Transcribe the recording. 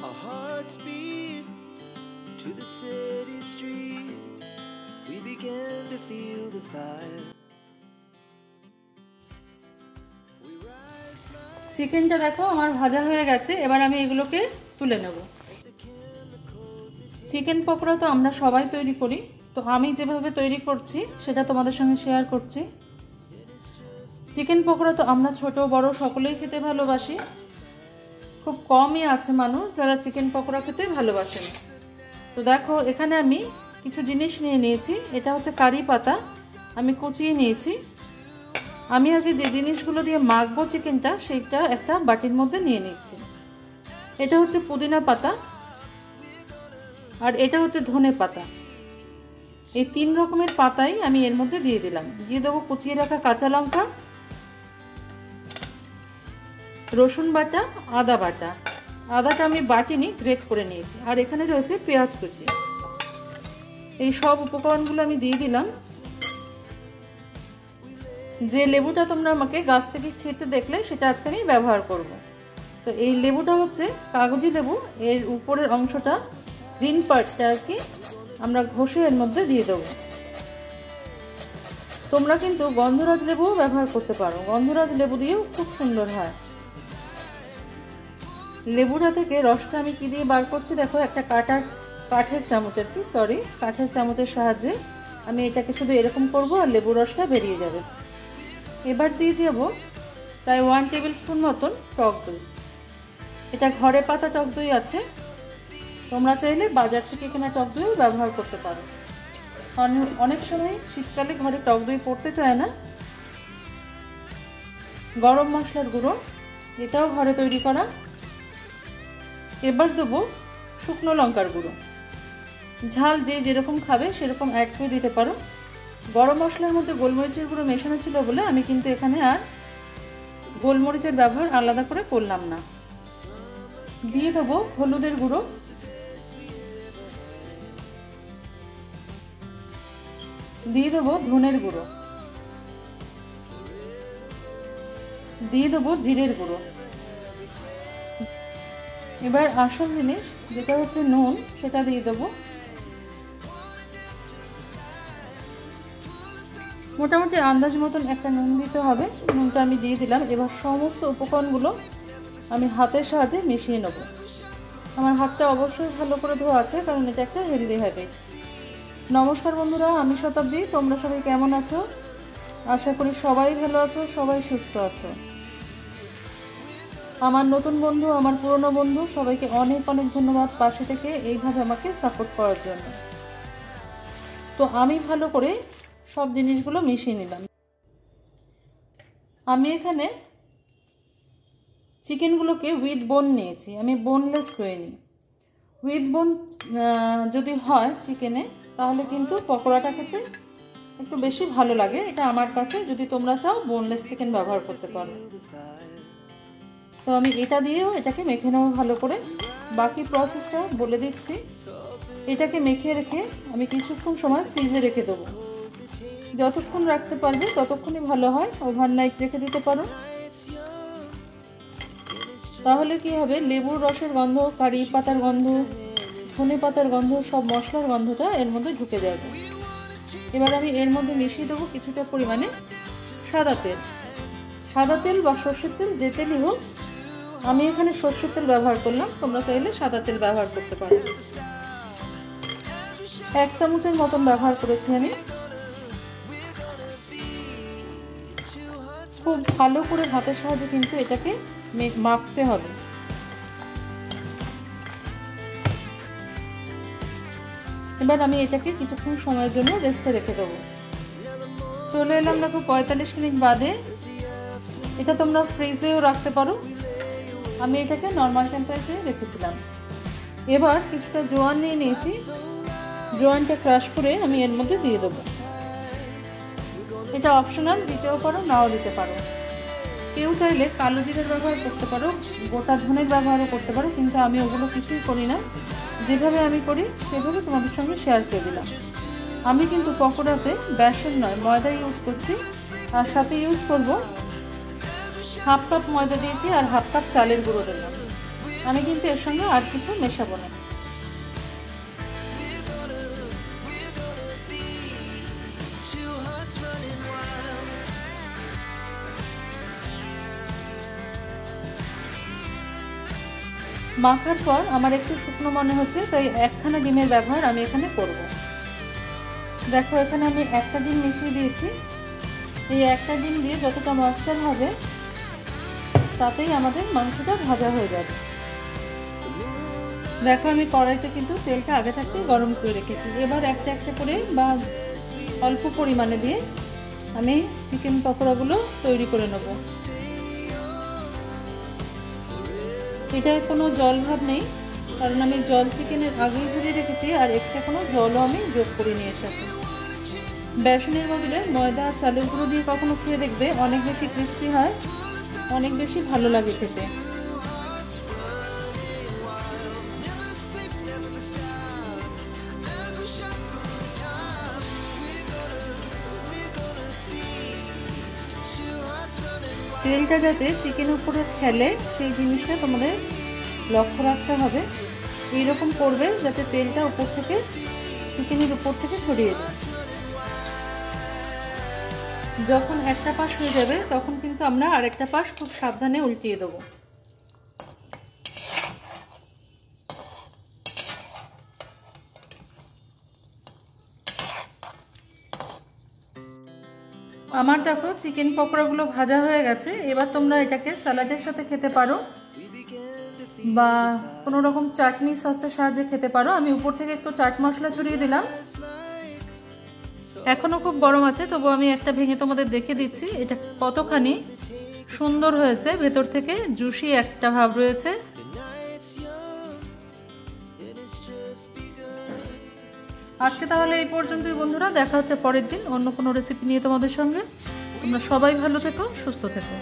Our hearts beat to the city streets. We began to feel the fire. চিকেনটা দেখো আমার ভাজা হয়ে গেছে, এবার আমি এগুলোকে তুলে নেব। চিকেন পকোড়া তো আমরা সবাই তৈরি করি, তো আমি যেভাবে তৈরি করছি সেটা তোমাদের সঙ্গে শেয়ার করছি। চিকেন পকোড়া তো আমরা ছোট বড় সকলেই খেতে ভালোবাসি, খুব কমই আছে মানুষ যারা চিকেন পকোড়া খেতে ভালোবাসেন। তো দেখো এখানে আমি কিছু জিনিস নিয়ে নিয়েছি। এটা হচ্ছে কারি পাতা, আমি কুচিয়ে নিয়েছি। আমি আগে যে জিনিসগুলো দিয়ে মাখবো চিকেনটা সেইটা একটা বাটির মধ্যে নিয়ে নিচ্ছি। এটা হচ্ছে পুদিনা পাতা আর এটা হচ্ছে ধনে পাতা। এই 3 রকমের পাতাই আমি এর মধ্যে দিয়ে দিলাম। দিয়ে দেবো কুচিয়ে রাখা কাঁচা লঙ্কা, রসুন বাটা, আদা বাটা। আদাটা আমি বাটিনি, গ্রেট করে নিয়েছি। আর এখানে রয়েছে পেঁয়াজ কুচি। এই সব উপকরণগুলো আমি দিয়ে দিলাম। যে লেবুটা তোমরা আমাকে গাছ থেকে ছিঁড়তে দেখলে সেটা আজকে আমি ব্যবহার করব। তো এই লেবুটা হচ্ছে কাগজি লেবু, এর উপরের অংশটা গ্রিন পার্টটা আর কি আমরা ঘষে এর মধ্যে দিয়ে দেবো। তোমরা কিন্তু গন্ধরাজ লেবুও ব্যবহার করতে পারো, গন্ধরাজ লেবু দিয়েও খুব সুন্দর হয়। লেবুটা থেকে রসটা আমি কি দিয়ে বার করছি দেখো, একটা কাঠের চামচের সাহায্যে আমি এটাকে শুধু এরকম করব আর লেবুর রসটা বেরিয়ে যাবে। এবার দিয়ে দেব প্রায় 1 টেবিল স্পুন মতন টক দই। এটা ঘরে পাতা টক দই আছে, তোমরা চাইলে বাজার থেকে কেনা টক দইও ব্যবহার করতে পারো। অনেক সময় শীতকালে ঘরে টক দই পড়তে চায় না। গরম মশলার গুঁড়ো, এটাও ঘরে তৈরি করা। এবার দেবো শুকনো লঙ্কার গুঁড়ো, ঝাল যে যেরকম খাবে সেরকম অ্যাড করে দিতে পারো। গরম মশলার মধ্যে গোলমরিচের গুঁড়ো মেশানো ছিল বলে আমি কিন্তু এখানে আর গোলমরিচের ব্যবহার আলাদা করে করলাম না। দিয়ে দেবো হলুদের গুঁড়ো, দিয়ে দেবো ধনের গুঁড়ো, দিয়ে দেবো জিরের গুঁড়ো। এবার আসল জিনিস যেটা হচ্ছে নুন, সেটা দিয়ে দেবো। মোটামুটি আন্দাজ মতন একটা নুন দিতে হবে, নুনটা আমি দিয়ে দিলাম। এবার সমস্ত উপকরণগুলো আমি হাতের সাহায্যে মিশিয়ে নেব। আমার হাতটা অবশ্যই ভালো করে ধোয়া আছে, কারণ এটা একটা হেলদি হ্যাবিট। নমস্কার বন্ধুরা, আমি শতাব্দী। তোমরা সবাই কেমন আছো? আশা করি সবাই ভালো আছো, সবাই সুস্থ আছো। আমার নতুন বন্ধু, আমার পুরনো বন্ধু, সবাইকে অনেক অনেক ধন্যবাদ পাশে থেকে এইভাবে আমাকে সাপোর্ট করার জন্য। তো আমি ভালো করে সব জিনিসগুলো মিশিয়ে নিলাম। আমি এখানে চিকেনগুলোকে উইথ বোন নিয়েছি, আমি বোনলেস করে নিই। উইথ বোন যদি হয় চিকেনে, তাহলে কিন্তু পকোড়াটা খেতে একটু বেশি ভালো লাগে, এটা আমার কাছে। যদি তোমরা চাও বোনলেস চিকেন ব্যবহার করতে পারো। তো আমি এটা দিয়েও এটাকে মেখে নেবো ভালো করে। বাকি প্রসেসটা বলে দিচ্ছি। এটাকে মেখে রেখে আমি কিছুক্ষণ সময় ফ্রিজে রেখে দেবো। যতক্ষণ রাখতে পারবে ততক্ষণই ভালো হয়, ওভারনাইট রেখে দিতে পারো। তাহলে কি হবে, লেবুর রসের গন্ধ, কারি পাতার গন্ধ, ধনে পাতার গন্ধ, সব মশলার গন্ধটা এর মধ্যে ঢুকে যাবে। এবার আমি এর মধ্যে মিশিয়ে দেবো কিছুটা পরিমাণে সাদা তেল। সাদা তেল বা সর্ষের তেল, যে তেলই হোক। আমি এখানে সর্ষের তেল ব্যবহার করলাম, তোমরা চাইলে সাদা তেল ব্যবহার করতে পারো। 1 চামচের মতন ব্যবহার করেছি আমি। খুব ভালো করে হাতের সাহায্যে কিন্তু এটাকে মাখতে হবে। এবার আমি এটাকে কিছুক্ষণ সময়ের জন্য রেস্টে রেখে দেবো। চলে এলাম দেখো 45 মিনিট বাদে। এটা তোমরা ফ্রিজেও রাখতে পারো, আমি এটাকে নর্মাল টেম্পারেচারে রেখেছিলাম। এবার কিছুটা জোয়ান নিয়ে নিয়েছি, জোয়ানটা ক্রাশ করে আমি এর মধ্যে দিয়ে দেবো। এটা অপশনাল, দিতেও পারো নাও দিতে পারো। কেউ চাইলে কালো জিরের ব্যবহার করতে পারো, গোটা ধনের ব্যবহারও করতে পারো, কিন্তু আমি ওগুলো কিছুই করি না। যেভাবে আমি করি সেভাবে তোমাদের সঙ্গে শেয়ার করে দিলাম। আমি কিন্তু পকোড়াতে বেসন নয় ময়দা ইউজ করছি, আর সাথে ইউজ করব হাফ কাপ ময়দা দিয়েছি আর হাফ কাপ চালের গুঁড়ো দিলাম। আমি কিন্তু এর সঙ্গে আর কিছু মেশাবো না। মাখার পর আমার একটু শুকনো মনে হচ্ছে, তাই একখানা ডিমের ব্যবহার আমি এখানে করব। দেখো এখানে আমি একটা ডিম মিশিয়ে দিয়েছি। এই একটা ডিম দিয়ে যতটা ময়েশ্চার হবে তাতেই আমাদের মাংসটা ভাজা হয়ে যাবে। দেখো আমি কড়াইতে কিন্তু তেলটা আগে থাকতে গরম করে রেখেছি। এবার একটা একটা করে বা অল্প পরিমাণে দিয়ে আমি চিকেন পকোড়াগুলো তৈরি করে নেব। এটার কোনো জল ভাব নেই, কারণ আমি জল চিকেনের আগেই ঝরিয়ে রেখেছি আর এক্সট্রা কোনো জলও আমি যোগ করে নিয়ে এসেছি। বেসনের বদলে ময়দা আর চালের গুঁড়ো দিয়ে কখনো খেয়ে দেখবে, অনেক বেশি ক্রিস্পি হয়, অনেক বেশি ভালো লাগে খেতে। তেলটা যাতে চিকেনের উপরে খেলে সেই জিনিসটা তোমাদের লক্ষ্য রাখতে হবে। এইরকম করবে যাতে তেলটা উপর থেকে চিকেনের উপর থেকে ছড়িয়ে যায়। যখন একটা পাশ হয়ে যাবে তখন কিন্তু আমরা আরেকটা পাশ খুব সাবধানে উল্টিয়ে দেবো। আমার দেখো চিকেন পকোড়াগুলো ভাজা হয়ে গেছে। এবার তোমরা এটাকে স্যালাডের সাথে খেতে পারো বা কোনো রকম চাটনি সসের সাহায্যে খেতে পারো। আমি উপর থেকে একটু চাট মশলা ছড়িয়ে দিলাম। এখনো খুব গরম আছে, তবু আমি একটা ভেঙে তোমাদের দেখে দিচ্ছি এটা কতখানি সুন্দর হয়েছে। ভেতর থেকে জুসি একটা ভাব রয়েছে। আজকে তাহলে এই পর্যন্তই বন্ধুরা, দেখা হচ্ছে পরের দিন অন্য কোনো রেসিপি নিয়ে তোমাদের সঙ্গে। তোমরা সবাই ভালো থেকো, সুস্থ থেকো।